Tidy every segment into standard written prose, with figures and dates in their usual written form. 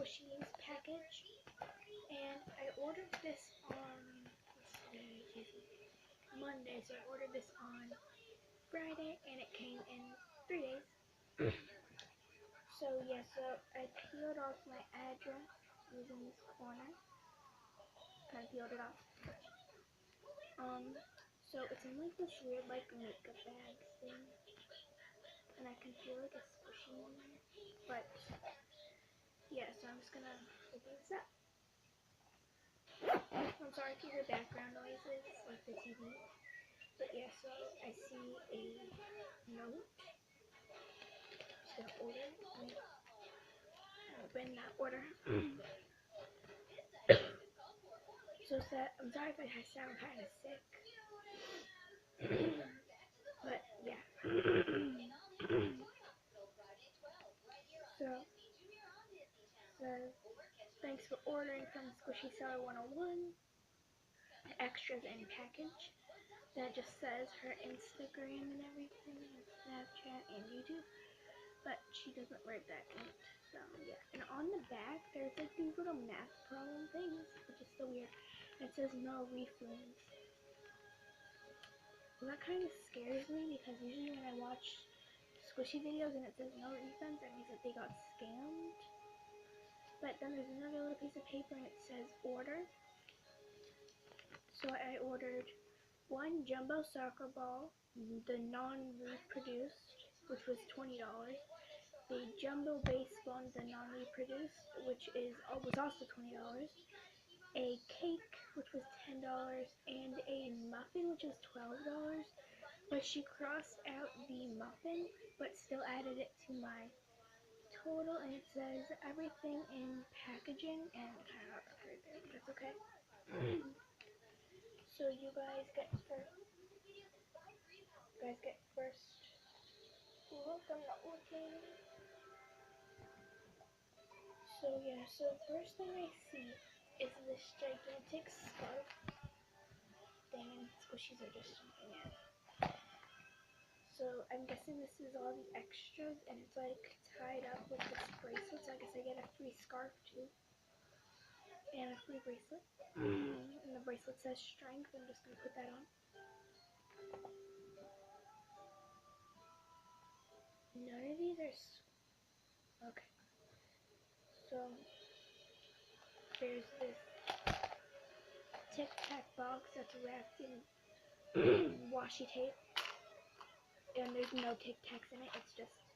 squishies package, and I ordered this on Monday, so I ordered this on Friday, and it came in 3 days. So yeah, so I peeled off my address using this corner. Kind of peeled it off. So it's in like this weird like makeup bag thing, and I can feel like a squishy in there. But yeah, so I'm just gonna open this up. I'm sorry if you hear background noises like the TV. But yeah, so I see a note. Just gonna order it. Open that order. So I'm sorry if I sound kind of sick. But yeah. So thanks for ordering from Squishy Seller 101. Extras and package. That just says her Instagram and everything, and Snapchat and YouTube. But she doesn't write that in it. So yeah. And on the back there's like these little math problem things, which is so weird. And it says no refunds. Well, that kind of scares me because usually when I watch squishy videos and it says no refunds, that means that they got scammed. But then there's another little piece of paper and it says order. So I ordered one jumbo soccer ball, the non-reproduced, which was $20. The jumbo baseball, the non-reproduced, which was also $20. A cake, which was $10, and a muffin, which was $12. But she crossed out the muffin, but still added it to my total, and it says everything in packaging, and kind of right there, but that's okay. So you guys get first. Look, I'm not looking. So yeah, so first thing I see is this gigantic scarf thing, and squishies are just jumping in. So I'm guessing this is all the extras, and it's like tied up with this bracelet, so I guess I get a free scarf too. And a free bracelet. And the bracelet says strength. I'm just gonna put that on. None of these are okay. So there's this Tic Tac box that's wrapped in washi tape, and there's no Tic Tacs in it. It's just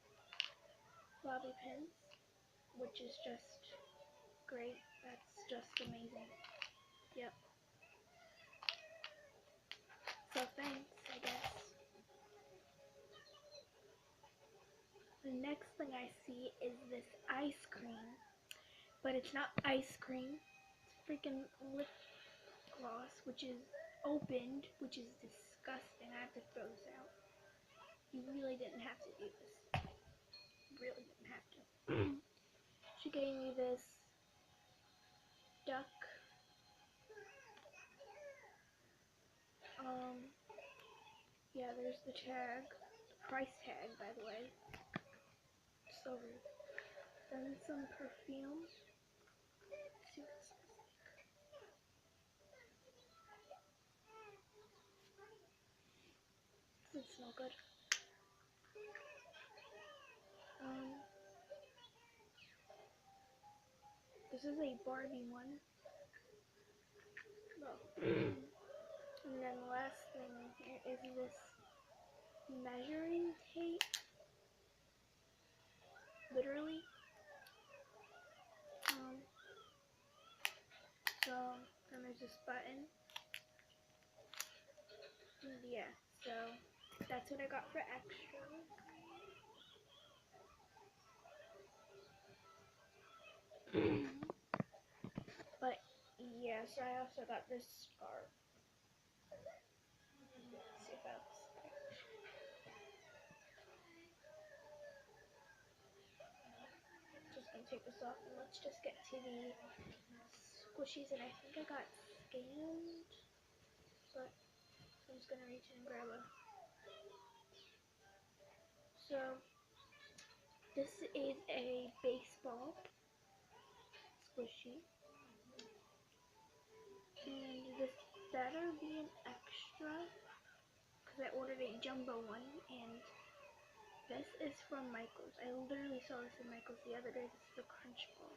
bobby pins, which is just great. That's just amazing. Yep. So thanks, I guess. The next thing I see is this ice cream, but it's not ice cream. It's freaking lip gloss, which is opened, which is disgusting. I have to throw this out. You really didn't have to do this. Really didn't have to. She gave me this duck. Yeah, there's the tag. The price tag, by the way. So rude. Then some perfume. Let's see what this smells like. Doesn't smell good. This is a Barbie one. Oh. And then the last thing here is this measuring tape. Literally. So then there's this button. And yeah, so that's what I got for extra. But yeah, so I also got this scarf. Let's see if I have this. Just gonna take this off and let's just get to the squishies, and I think I got scammed, but I'm just gonna reach in and grab a. So this is a baseball. squishy. And this better be an extra, because I ordered a jumbo one, and this is from Michael's. I literally saw this in Michael's the other day. This is a crunch ball.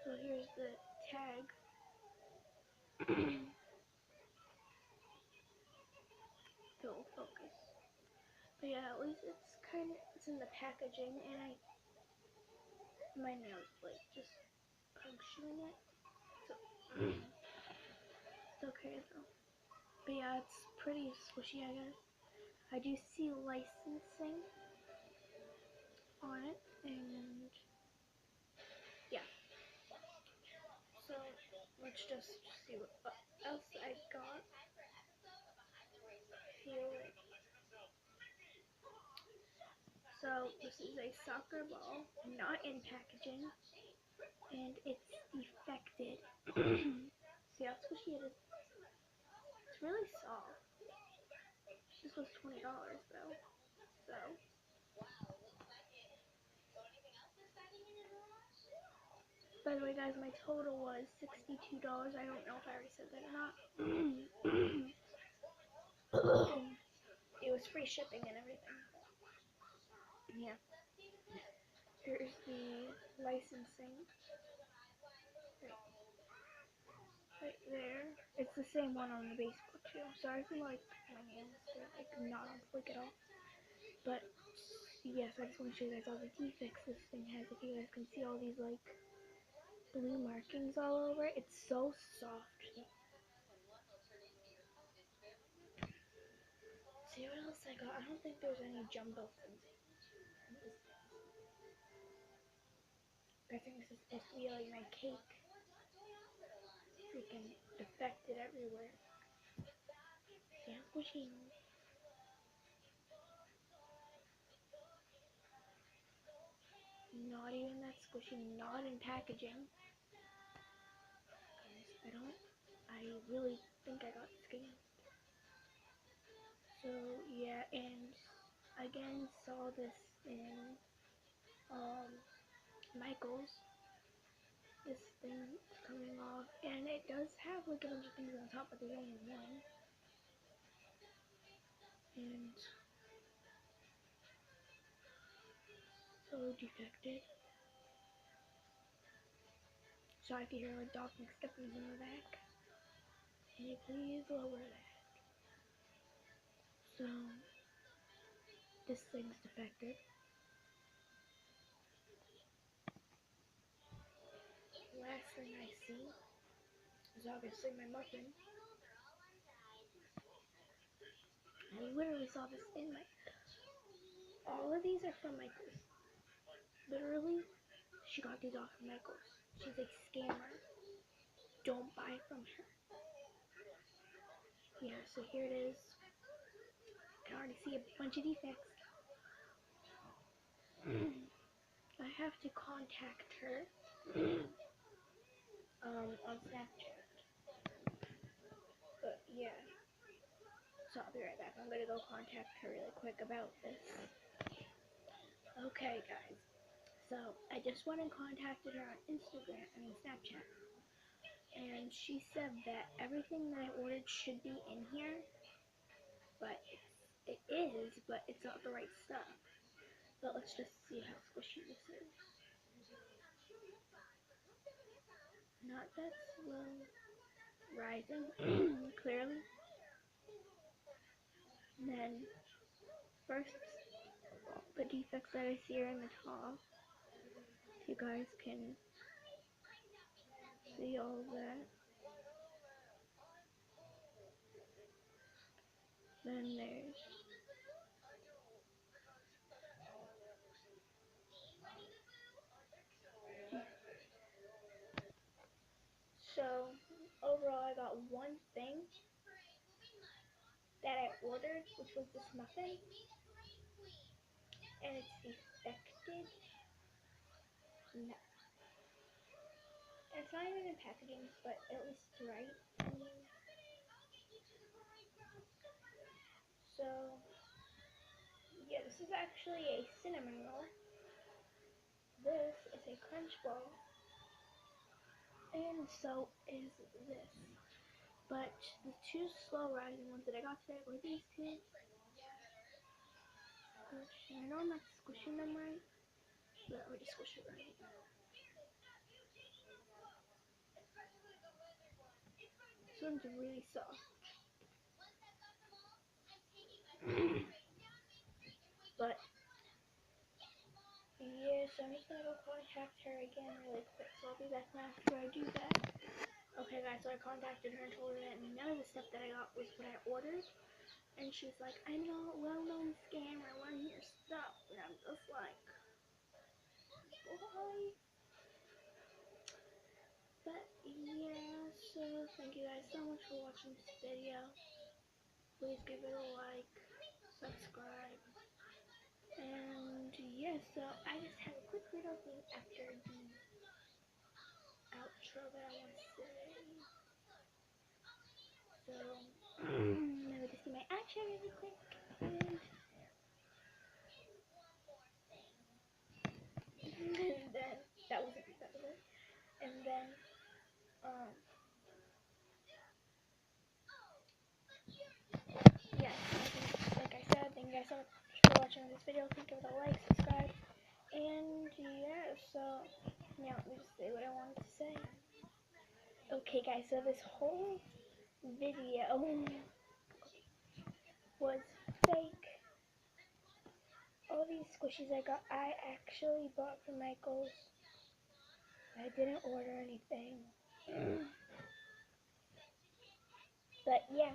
So here's the tag. It'll focus. But yeah, at least it's in the packaging, and my nails like just puncturing it. So it's okay though. But yeah, it's pretty squishy, I guess. I do see licensing on it, and yeah. So let's just see what else I got. So this is a soccer ball, not in packaging, and it's defected. See how squishy it is? It's really soft. This was $20 though. So by the way, guys, my total was $62. I don't know if I already said that or not. It was free shipping and everything. Yeah. Here's the licensing. Right there. It's the same one on the baseboard too. Sorry for like my nails, they're like not on flick at all. But yes, I just want to show you guys all the defects this thing has. If you guys can see all these like blue markings all over it, it's so soft. See what else I got? I don't think there's any jumbo things. I think this is supposed to be like my cake. Freaking defected everywhere. See how squishy. Not even that squishy, not in packaging. Guys, I really think I got scammed. So yeah, and again saw this in Michael's. This thing coming off, and it does have like a bunch of things on top, but there's only one. And so defected. Sorry if you hear like dog stepping in the back. Can you please lower that? So this thing's defected. Last thing I see is obviously my muffin. I literally saw this in my. All of these are from Michael's. Literally, she got these off from Michael's. She's a scammer. Don't buy from her. Yeah, so here it is. I can already see a bunch of defects. I have to contact her on Snapchat. But yeah. So I'll be right back. I'm gonna go contact her really quick about this. Okay, guys. So I just went and contacted her on Snapchat. And she said that everything that I ordered should be in here. But it is, but it's not the right stuff. But let's just see how squishy this is. Not that slow. Rising, clearly. And then, first, the defects that I see are in the top. If you guys can see all that. Then there's so overall I got one thing that I ordered, which was this muffin, and it's defected. No. It's not even in packaging, but at least it's right. So yeah, this is actually a cinnamon roll. This is a crunch ball. And so is this. But the two slow rising ones that I got today were these two. Which I know I'm not squishing them right, but let me just squish it right. This one's really soft. But yeah, so I'm just gonna go contact her again really quick. So I'll be back after I do that. Okay guys, so I contacted her and told her that none of the stuff that I got was what I ordered. And she's like, I'm a well-known scammer, I want your stuff. And I'm just like, boy. But yeah, so thank you guys so much for watching this video. Please give it a like, subscribe. And yeah, so I just have a quick little thing after the outro that I want to say. So, let me just do my outro really quick. And then, that wasn't it. And then, yeah, like I said, thank you guys so much for watching this video. Please give it a like, subscribe, and yeah, so, now let me just say what I wanted to say. Okay guys, so this whole video was fake. All these squishies I got, I actually bought from Michael's. I didn't order anything. But yeah.